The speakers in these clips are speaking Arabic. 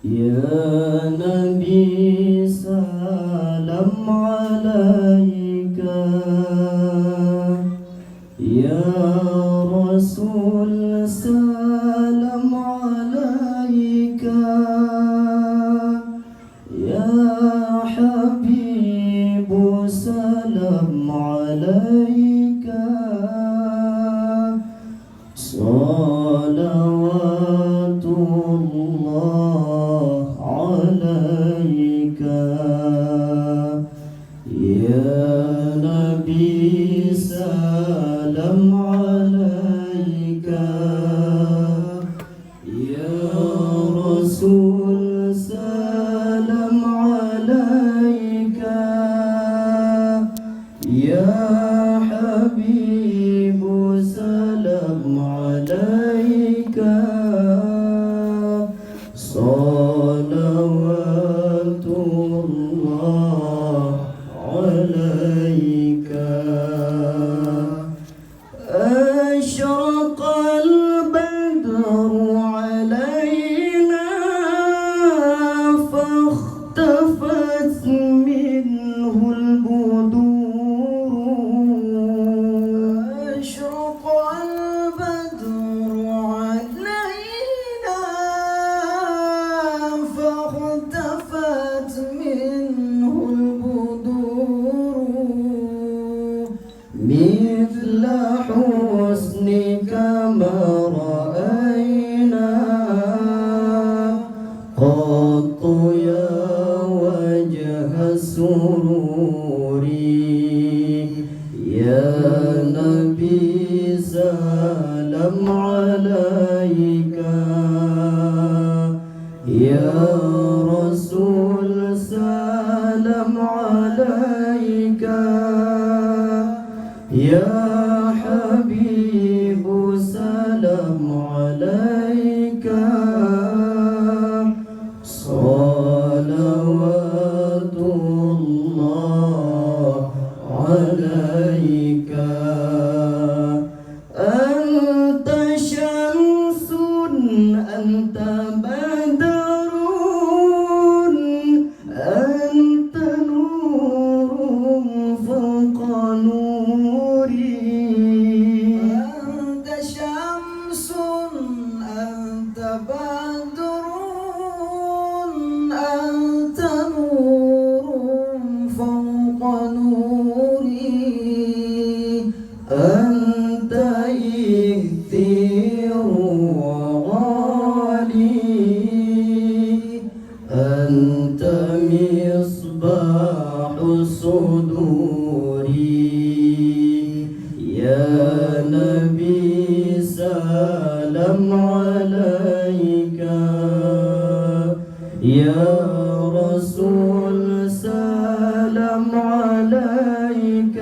يا نبي سلام عليك، يا رسول سلام عليك، يا حبيب سلام عليك، صلوات الله عليك. يا نبي سلام عليك، يا رسول سلام عليك، يا حبيب سلام عليك، صلوات الله عليك. أشرق البدر علينا فاختفت منه البدور، أشرق البدر علينا فاختفت منه البدور، مثل حسنك ما رأينا قط يا وجه السرور. يا نبي سلام عليك، يا رسول سلام عليك، يا حبيب سلام عليك، صلوات الله عليك. أنت شمس أنت بدر أنت نور فوق نوري، أنت شمس أنت بدر أنت نور فوق نوري، أنت إكثير وغالي، أنت مصباح الصدور. يا نبي سلام عليك، يا رسول سلام عليك،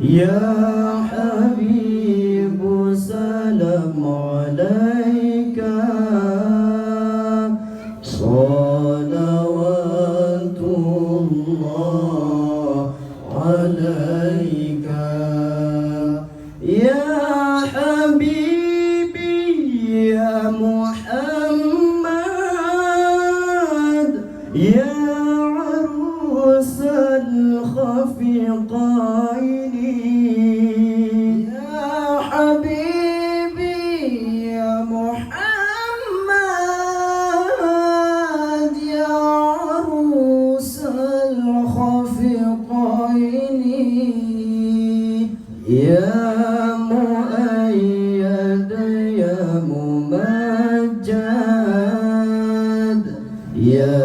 يا حبيب سلام عليك، صلوات الله عليك. يا حبيبي يا محمد، يا عروس الخفيقين، يا حبيبي يا محمد، يا عروس الخفيقين، يا مؤيد يا ممجد، يا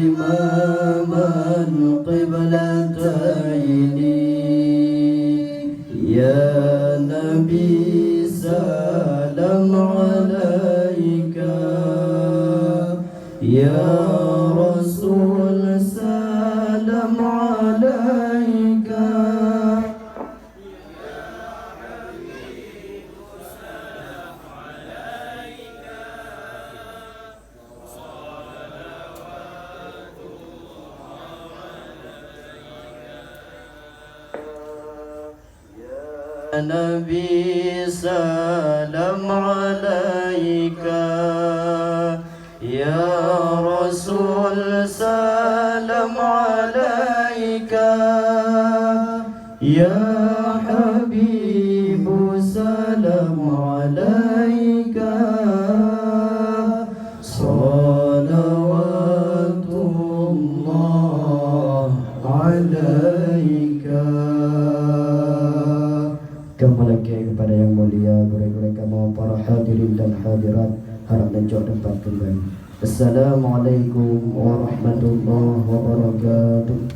إمام القبلتين، يا نبي سلام عليك، يا رسول سلام عليك، نبي سلام عليك، harap dan jauh dapat kembali. Assalamualaikum warahmatullahi wabarakatuh.